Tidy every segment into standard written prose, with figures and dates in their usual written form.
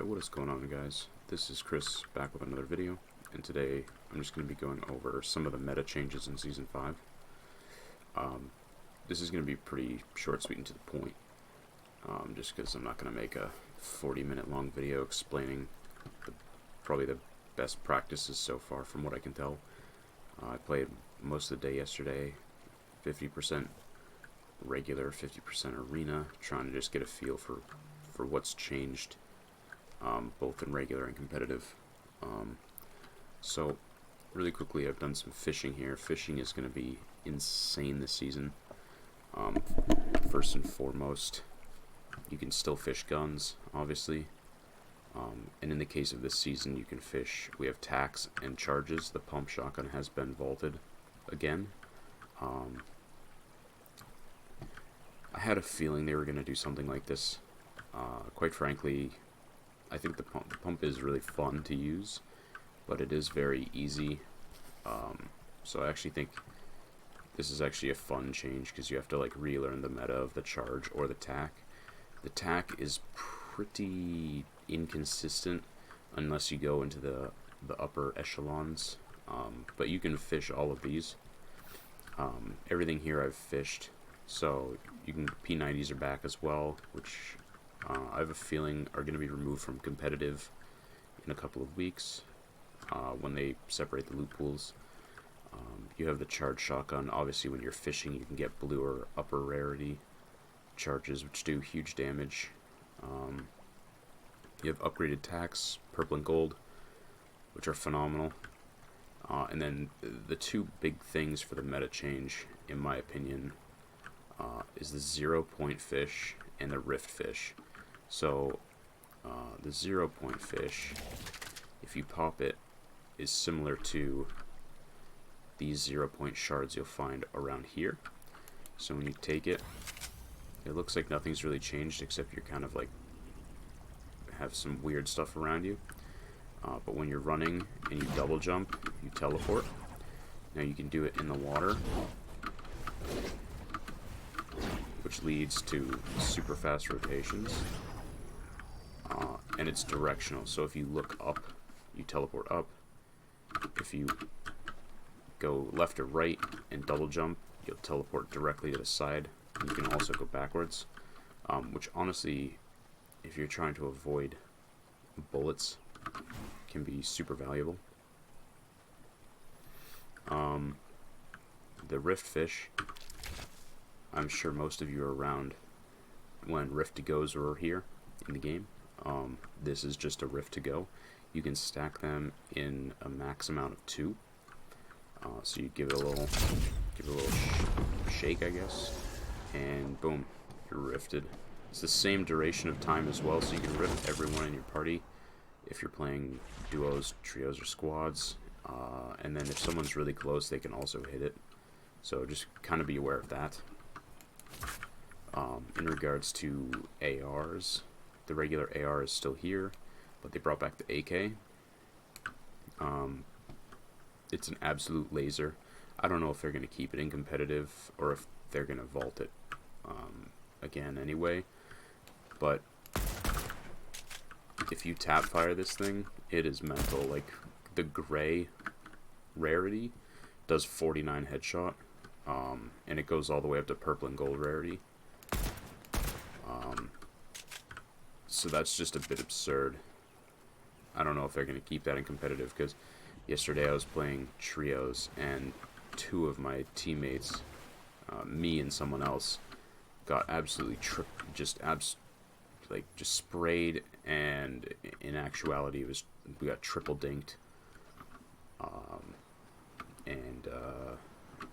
Alright, what is going on, guys? This is Chris back with another video, and today I'm just going to be going over some of the meta changes in Season 5. This is going to be pretty short, sweet, and to the point, just because I'm not going to make a 40-minute long video explaining probably the best practices so far from what I can tell. I played most of the day yesterday, 50% regular, 50% arena, trying to just get a feel for what's changed, both in regular and competitive. So really quickly, I've done some fishing here. Fishing is going to be insane this season. First and foremost, you can still fish guns, obviously, and in the case of this season, you can fish. We have tacks and charges. The pump shotgun has been vaulted again. I had a feeling they were going to do something like this. Quite frankly, I think the pump is really fun to use, but it is very easy. So I actually think this is actually a fun change because you have to like relearn the meta of the charge or the tack. The tack is pretty inconsistent unless you go into the upper echelons, but you can fish all of these. Everything here I've fished, so you can P90s are back as well, which I have a feeling are going to be removed from competitive in a couple of weeks when they separate the loot pools. You have the charge shotgun. Obviously, when you're fishing, you can get blue or upper rarity charges, which do huge damage. You have upgraded tacks, purple and gold, which are phenomenal. And then the two big things for the meta change, in my opinion, is the 0-point fish and the rift fish. So the 0-point fish, if you pop it, is similar to these 0-point shards you'll find around here. So when you take it, it looks like nothing's really changed except you're kind of like have some weird stuff around you. But when you're running and you double jump, you teleport. Now you can do it in the water, which leads to super fast rotations. And it's directional, so if you look up, you teleport up. If you go left or right and double jump, you'll teleport directly to the side. You can also go backwards, which honestly, if you're trying to avoid bullets, can be super valuable. The rift fish, I'm sure most of you are around when rift to goes were here in the game. This is just a rift to go. You can stack them in a max amount of 2. So you give it a little shake, I guess, and boom, you're rifted. It's the same duration of time as well, so you can rift everyone in your party if you're playing duos, trios, or squads. And then if someone's really close, they can also hit it. So just kind of be aware of that. In regards to ARs, the regular AR is still here, but they brought back the AK. It's an absolute laser. I don't know if they're going to keep it in competitive or if they're going to vault it again anyway. But if you tap fire this thing, it is mental. Like the gray rarity does 49 headshot, and it goes all the way up to purple and gold rarity. So that's just a bit absurd. I don't know if they're going to keep that in competitive, because yesterday I was playing trios and 2 of my teammates, me and someone else, got absolutely just sprayed, and in actuality we got triple dinked. And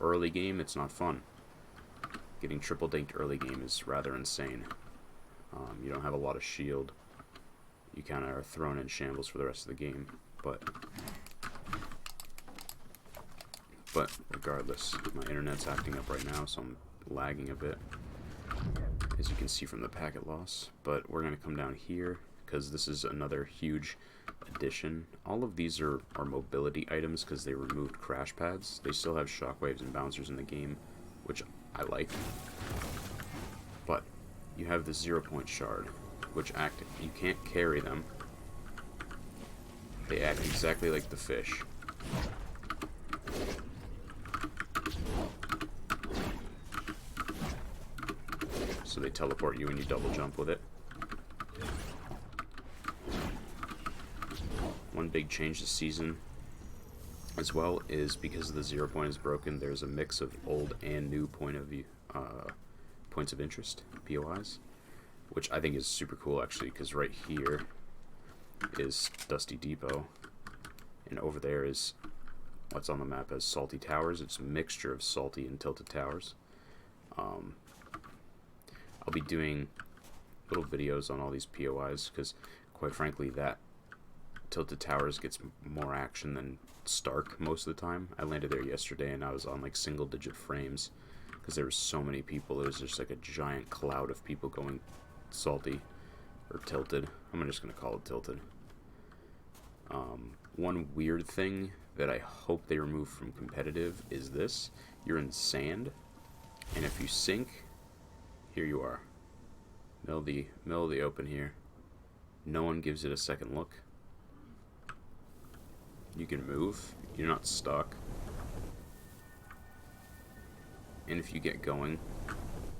early game, it's not fun. Getting triple dinked early game is rather insane. You don't have a lot of shield. You kind of are thrown in shambles for the rest of the game. But regardless, my internet's acting up right now, so I'm lagging a bit, as you can see from the packet loss. But we're going to come down here, because this is another huge addition. All of these are mobility items because they removed crash pads. They still have shockwaves and bouncers in the game, which I like. But you have the 0-point shard, which you can't carry them, They act exactly like the fish. So they teleport you and you double jump with it. One big change this season as well is because the 0 point is broken, there's a mix of old and new point of view, points of interest, POIs, which I think is super cool actually, because right here is Dusty Depot, and over there is what's on the map as Salty Towers. It's a mixture of salty and tilted towers. I'll be doing little videos on all these POIs because, quite frankly, that Tilted Towers gets more action than Stark most of the time. I landed there yesterday and I was on like single-digit frames because there were so many people. There was just like a giant cloud of people going salty or tilted. I'm just gonna call it tilted. One weird thing that I hope they remove from competitive is this: you're in sand, and if you sink, here you are, middle of the open here. No one gives it a second look. You can move. You're not stuck. And if you get going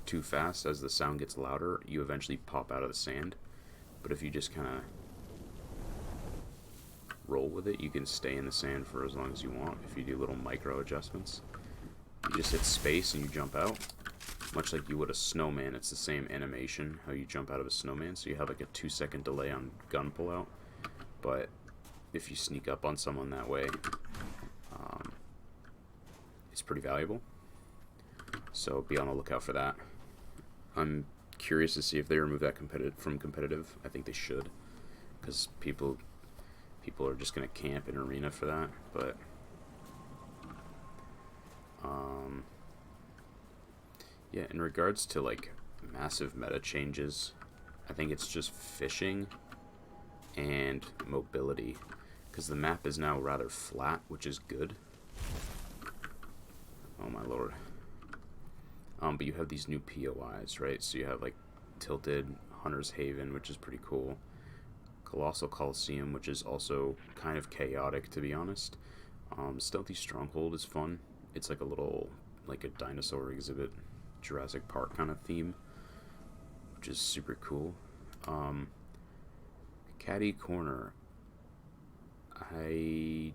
too fast, as the sound gets louder, you eventually pop out of the sand. But if you just kind of roll with it, you can stay in the sand for as long as you want if you do little micro adjustments. You just hit space and you jump out, much like you would a snowman. It's the same animation, how you jump out of a snowman, so you have like a 2-second delay on gun pullout. But if you sneak up on someone that way, it's pretty valuable. So be on the lookout for that. I'm curious to see if they remove that from competitive. I think they should, because people are just gonna camp in arena for that. But yeah, in regards to like massive meta changes, I think it's just fishing and mobility, because the map is now rather flat, which is good. Oh my lord. But you have these new POIs, right? So you have like Tilted, Hunter's Haven, which is pretty cool. Colossal Coliseum, which is also kind of chaotic, to be honest. Stealthy Stronghold is fun. It's like a little, like a dinosaur exhibit, Jurassic Park kind of theme, which is super cool. Caddy Corner. I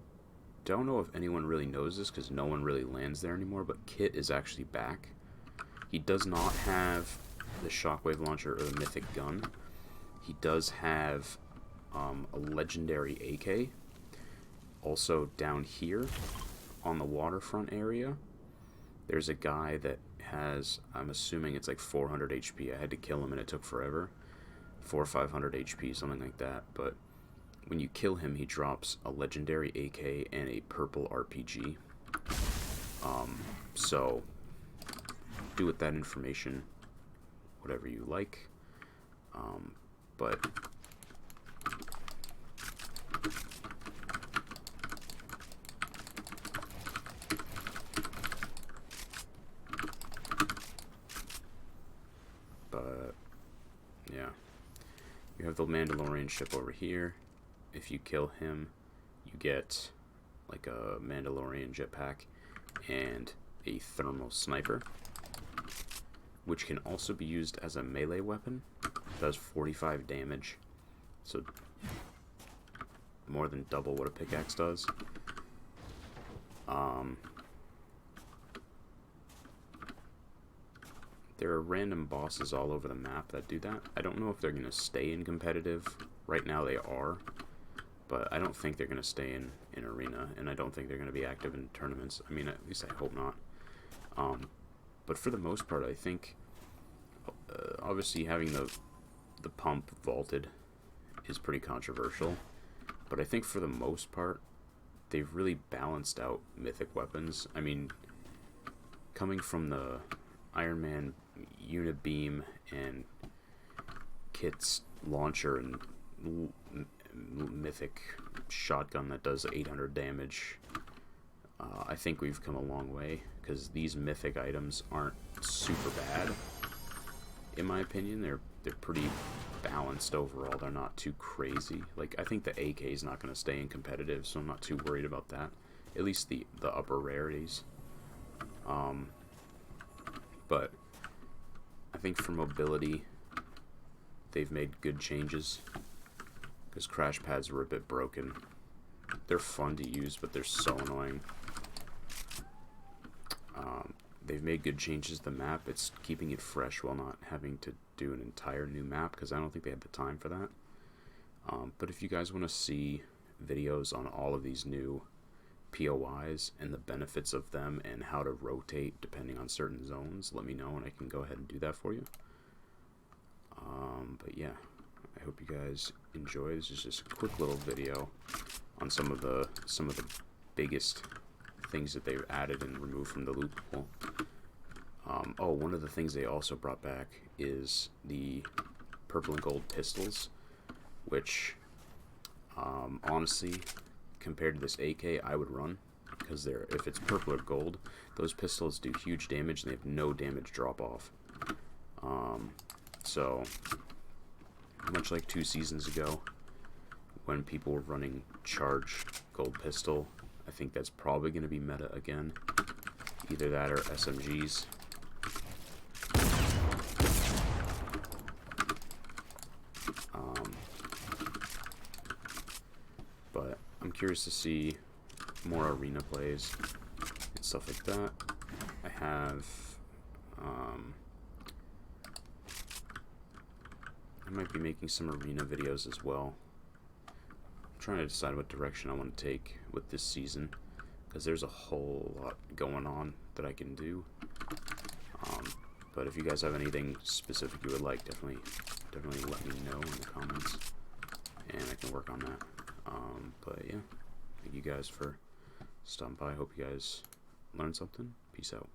don't know if anyone really knows this because no one really lands there anymore, but Kit is actually back. He does not have the shockwave launcher or the mythic gun. He does have a legendary AK. Also down here on the waterfront area, there's a guy that has, I'm assuming it's like 400 HP. I had to kill him and it took forever. 400 or 500 HP, something like that. But when you kill him, he drops a legendary AK and a purple RPG. So do with that information whatever you like. But yeah, you have the Mandalorian ship over here. If you kill him, you get like a Mandalorian jetpack and a thermal sniper, which can also be used as a melee weapon. It does 45 damage, so more than double what a pickaxe does. There are random bosses all over the map that do that. I don't know if they're going to stay in competitive. Right now they are, but I don't think they're going to stay in arena, and I don't think they're going to be active in tournaments. I mean, at least I hope not. But for the most part, I think obviously having the pump vaulted is pretty controversial, but I think for the most part they've really balanced out mythic weapons. I mean, coming from the Iron Man Unibeam and Kit's launcher and mythic shotgun that does 800 damage, I think we've come a long way, because these mythic items aren't super bad in my opinion. They're pretty balanced overall. They're not too crazy. Like, I think the AK is not going to stay in competitive, so I'm not too worried about that. At least the upper rarities. But I think for mobility, they've made good changes. Because crash pads were a bit broken. They're fun to use, but they're so annoying. They've made good changes to the map. It's keeping it fresh while not having to do an entire new map, because I don't think they had the time for that. But if you guys want to see videos on all of these new POIs and the benefits of them and how to rotate depending on certain zones, let me know and I can go ahead and do that for you. But yeah, I hope you guys enjoy. This is just a quick little video on some of the biggest things that they've added and removed from the loot pool. Oh, one of the things they also brought back is the purple and gold pistols, which honestly, compared to this AK, I would run, because if it's purple or gold, those pistols do huge damage and they have no damage drop off. So much like 2 seasons ago when people were running charge gold pistol, I think that's probably going to be meta again. Either that or SMGs. But I'm curious to see more arena plays and stuff like that. I have I might be making some arena videos as well. I'm trying to decide what direction I want to take with this season, because there's a whole lot going on that I can do. But if you guys have anything specific you would like, definitely let me know in the comments, and I can work on that. But yeah, thank you guys for stopping by. Hope you guys learned something. Peace out.